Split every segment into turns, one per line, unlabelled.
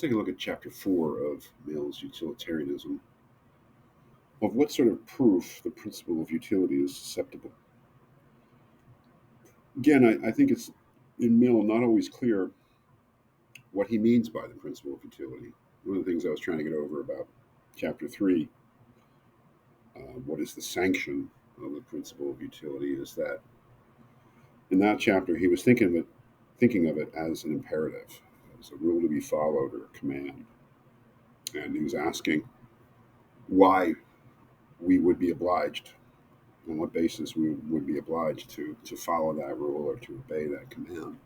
take a look at chapter 4 of Mill's Utilitarianism, of what sort of proof the principle of utility is susceptible. Again, I think it's in Mill not always clear what he means by the principle of utility. One of the things I was trying to get over about chapter 3, what is the sanction of the principle of utility, is that in that chapter he was thinking of it as an imperative, as a rule to be followed or a command. And he was asking why we would be obliged, on what basis we would be obliged to follow that rule or to obey that command.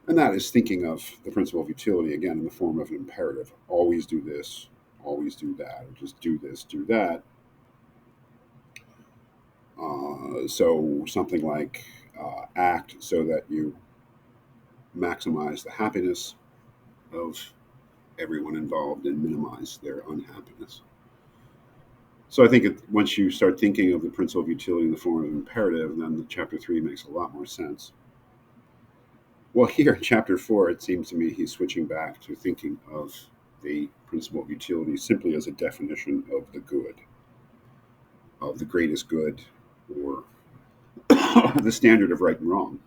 And that is thinking of the principle of utility, again, in the form of an imperative. Always do this, always do that, or just do this, do that. So something like act so that you maximize the happiness of everyone involved and minimize their unhappiness. So I think once you start thinking of the principle of utility in the form of an imperative, then the chapter 3 makes a lot more sense. Well, here in chapter 4, it seems to me he's switching back to thinking of the principle of utility simply as a definition of the good, of the greatest good, or the standard of right and wrong.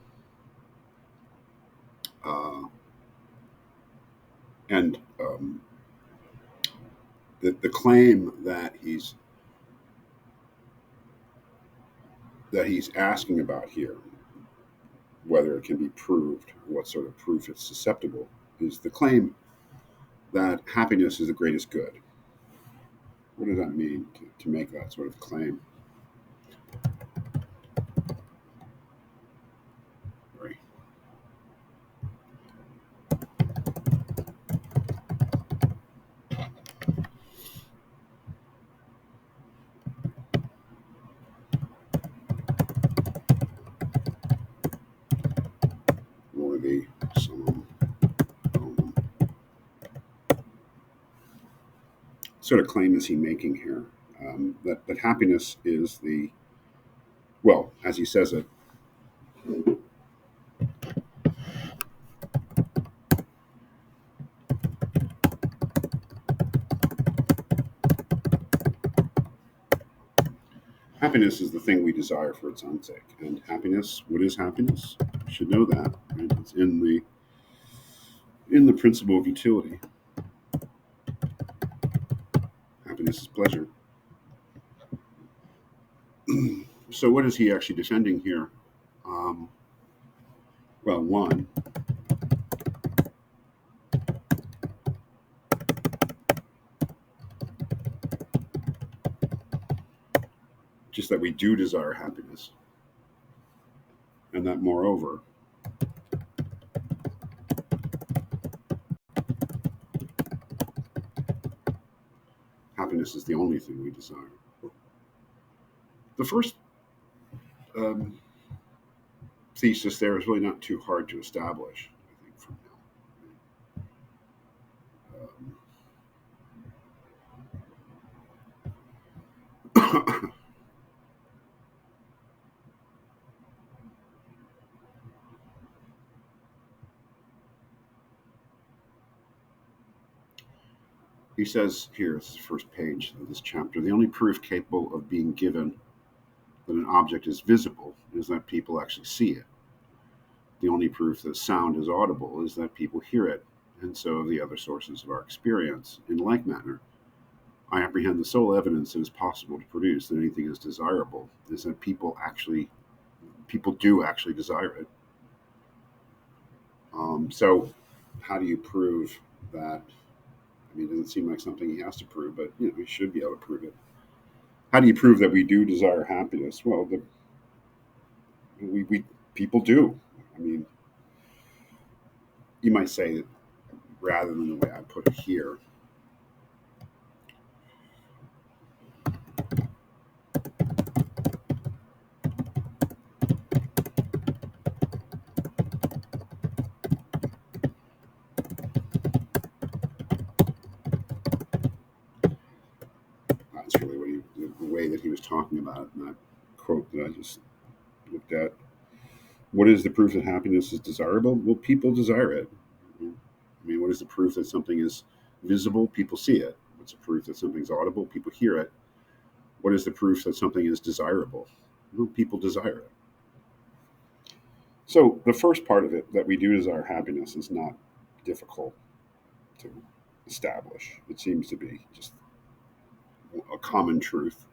And the claim that he's asking about here, whether it can be proved, what sort of proof it's susceptible, is the claim that happiness is the greatest good. What does that mean to make that sort of claim? Right. Or the some sort of claim is he making here? That happiness is the, well, as he says it, happiness is the thing we desire for its own sake. And happiness, what is happiness? You should know that. Right? It's in the principle of utility. Happiness is pleasure. So what is he actually defending here? Well, one, just that we do desire happiness, and that moreover, happiness is the only thing we desire. The first thesis there is really not too hard to establish, I think, from now. He says here, this is the first page of this chapter, the only proof capable of being given that an object is visible is that people actually see it. The only proof that sound is audible is that people hear it, and so the other sources of our experience. In like manner, I apprehend the sole evidence it is possible to produce that anything is desirable is that people do actually desire it. So how do you prove that? I mean, it doesn't seem like something he has to prove, but he should be able to prove it. How do you prove that we do desire happiness? Well, we people do. I mean, you might say that rather than the way I put it here. That's really the way that he was talking about it in that quote that I just looked at. What is the proof that happiness is desirable? Well, people desire it. I mean, What is the proof that something is visible? People see it. What's the proof that something's audible? People hear it. What is the proof that something is desirable? Well, people desire it. So the first part of it, that we do desire happiness, is not difficult to establish. It seems to be just a common truth.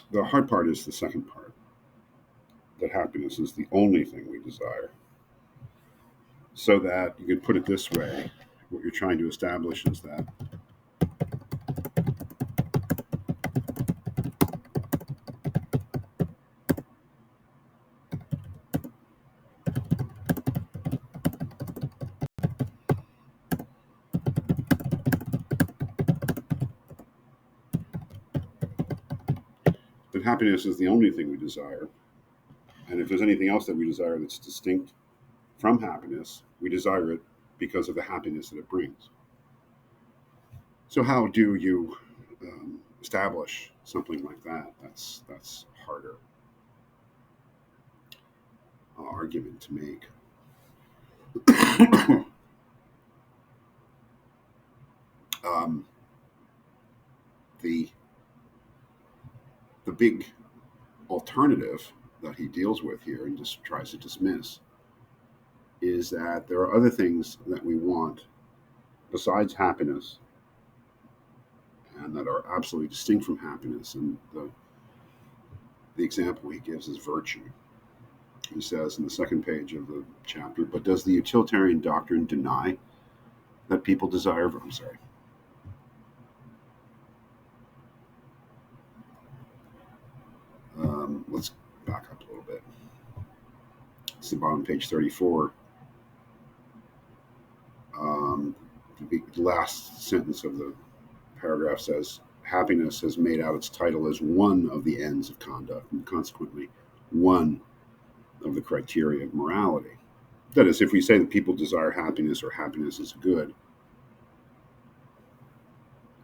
The hard part is the second part, that happiness is the only thing we desire. So that you could put it this way, what you're trying to establish is that happiness is the only thing we desire. And if there's anything else that we desire that's distinct from happiness, we desire it because of the happiness that it brings. So how do you establish something like that? That's harder argument to make. um, the the big alternative that he deals with here and just tries to dismiss is that there are other things that we want besides happiness and that are absolutely distinct from happiness. And the example he gives is virtue. He says in the second page of the chapter, but does the utilitarian doctrine deny that people desire? I'm sorry. Let's back up a little bit. It's the bottom page 34. The last sentence of the paragraph says, happiness has made out its title as one of the ends of conduct and consequently one of the criteria of morality. That is, if we say that people desire happiness or happiness is good,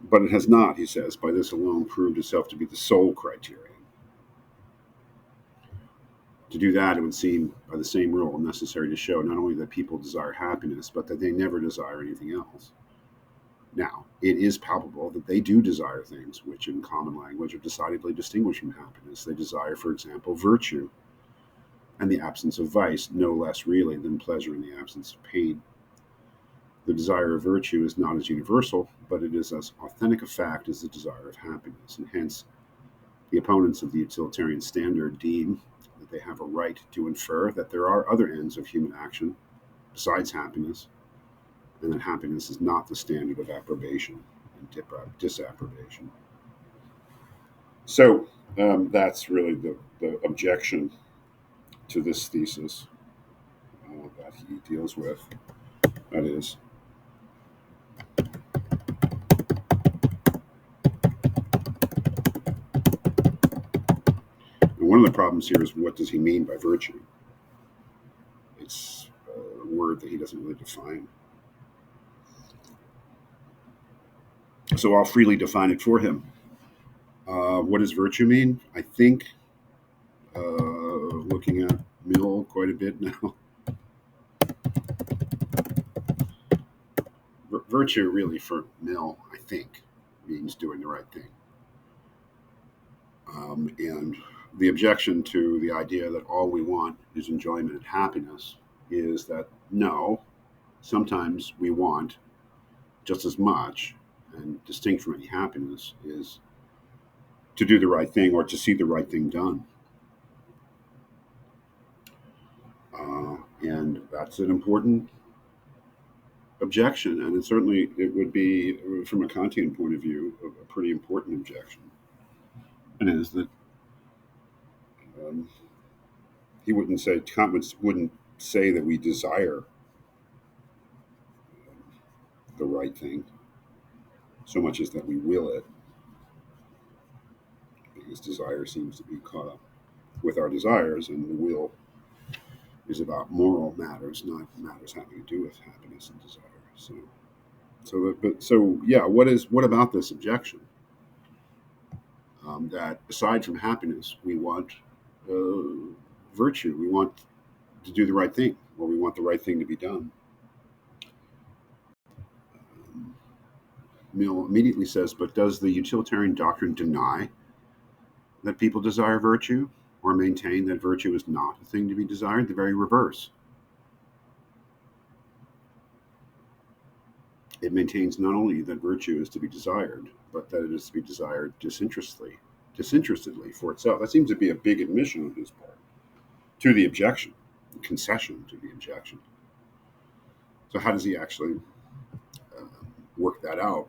but it has not, he says, by this alone proved itself to be the sole criterion. To do that, it would seem, by the same rule, necessary to show not only that people desire happiness, but that they never desire anything else. Now, it is palpable that they do desire things which, in common language, are decidedly distinguished from happiness. They desire, for example, virtue and the absence of vice, no less really than pleasure in the absence of pain. The desire of virtue is not as universal, but it is as authentic a fact as the desire of happiness, and hence the opponents of the utilitarian standard deem that they have a right to infer that there are other ends of human action besides happiness, and that happiness is not the standard of approbation and disapprobation. So that's really the objection to this thesis that he deals with. That is, and one of the problems here is, what does he mean by virtue? It's a word that he doesn't really define. So I'll freely define it for him. What does virtue mean? I think, looking at Mill quite a bit now, virtue really for Mill, I think, means doing the right thing. And the objection to the idea that all we want is enjoyment and happiness is that no, sometimes we want just as much, and distinct from any happiness, is to do the right thing or to see the right thing done. And that's an important objection, and it would be, from a Kantian point of view, a pretty important objection. And it is that Kant wouldn't say that we desire the right thing so much as that we will it, because desire seems to be caught up with our desires, and the will is about moral matters, not matters having to do with happiness and desire. So yeah, what about this objection? That aside from happiness, we want virtue. We want to do the right thing, or we want the right thing to be done. Mill immediately says, but does the utilitarian doctrine deny that people desire virtue or maintain that virtue is not a thing to be desired? The very reverse. It maintains not only that virtue is to be desired, but that it is to be desired disinterestedly for itself. That seems to be a big admission on his part to the objection, concession to the objection. So how does he actually uh, work that out?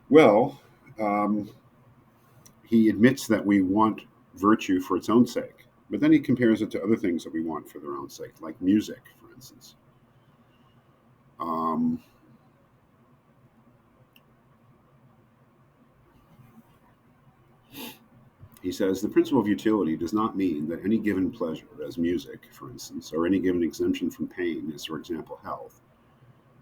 Well, um, he admits that we want virtue for its own sake, but then he compares it to other things that we want for their own sake, like music, for instance. Um, he says the principle of utility does not mean that any given pleasure, as music, for instance, or any given exemption from pain, as, for example, health,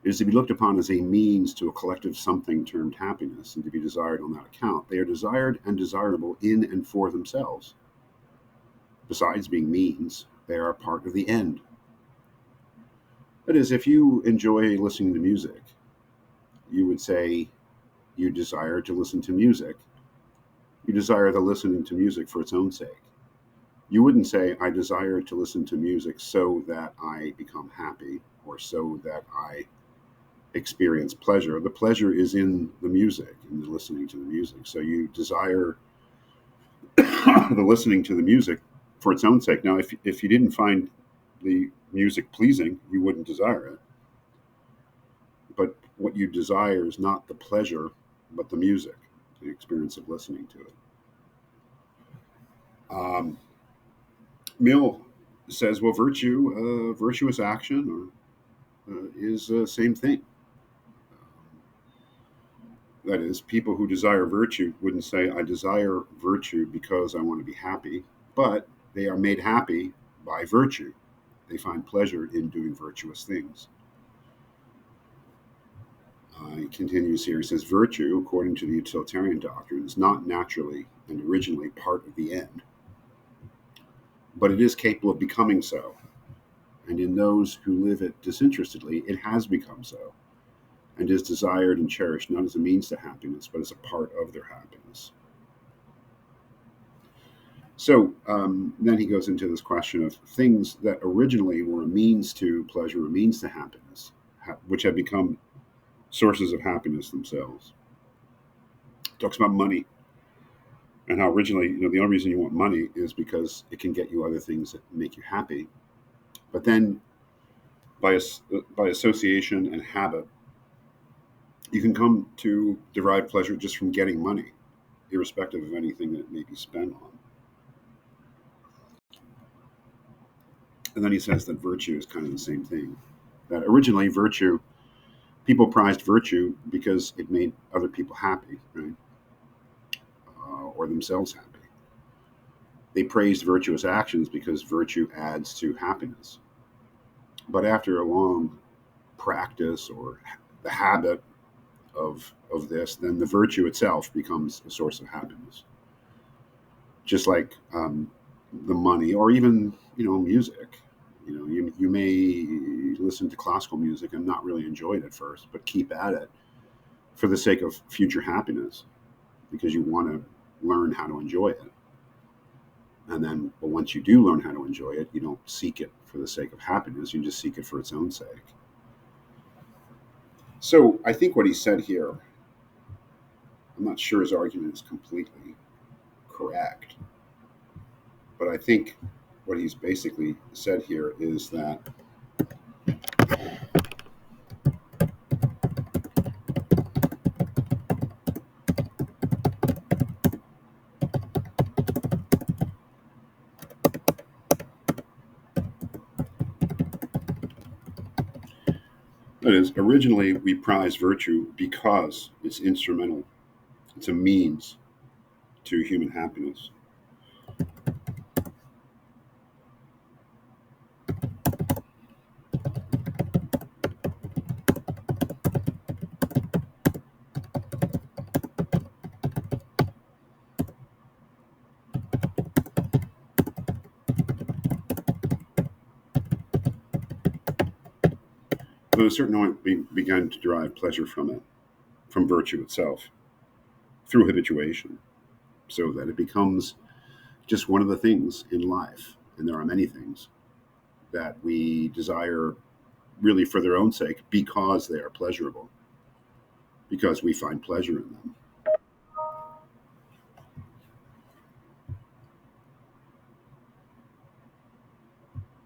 is to be looked upon as a means to a collective something termed happiness and to be desired on that account. They are desired and desirable in and for themselves. Besides being means, they are a part of the end. That is, if you enjoy listening to music, you would say you desire to listen to music. You desire the listening to music for its own sake. You wouldn't say, I desire to listen to music so that I become happy or so that I experience pleasure. The pleasure is in the music, in the listening to the music. So you desire the listening to the music for its own sake. Now, if you didn't find the music pleasing, you wouldn't desire it. But what you desire is not the pleasure, but the music, the experience of listening to it. Um, Mill says, well, virtuous action is the same thing. That is, people who desire virtue wouldn't say, I desire virtue because I want to be happy, but they are made happy by virtue. They find pleasure in doing virtuous things. He continues here. He says, virtue, according to the utilitarian doctrine, is not naturally and originally part of the end, but it is capable of becoming so. And in those who live it disinterestedly, it has become so, and is desired and cherished not as a means to happiness, but as a part of their happiness. So then he goes into this question of things that originally were a means to pleasure, a means to happiness, which have become sources of happiness themselves. Talks about money and how originally, the only reason you want money is because it can get you other things that make you happy. But then by, by association and habit, you can come to derive pleasure just from getting money, irrespective of anything that it may be spent on. And then he says that virtue is kind of the same thing. That originally people prized virtue because it made other people happy, right? Or themselves happy. They praised virtuous actions because virtue adds to happiness. But after a long practice or the habit of this, then the virtue itself becomes a source of happiness. Just like the money, or even music. You may listen to classical music and not really enjoy it at first, but keep at it for the sake of future happiness, because you want to learn how to enjoy it. And then, but once you do learn how to enjoy it, you don't seek it for the sake of happiness. You just seek it for its own sake. So I think what he said here, I'm not sure his argument is completely correct, but I think what he's basically said here is that that is, originally we prize virtue because it's instrumental. It's a means to human happiness. But at a certain point, we began to derive pleasure from it, from virtue itself, through habituation, so that it becomes just one of the things in life. And there are many things that we desire really for their own sake because they are pleasurable, because we find pleasure in them.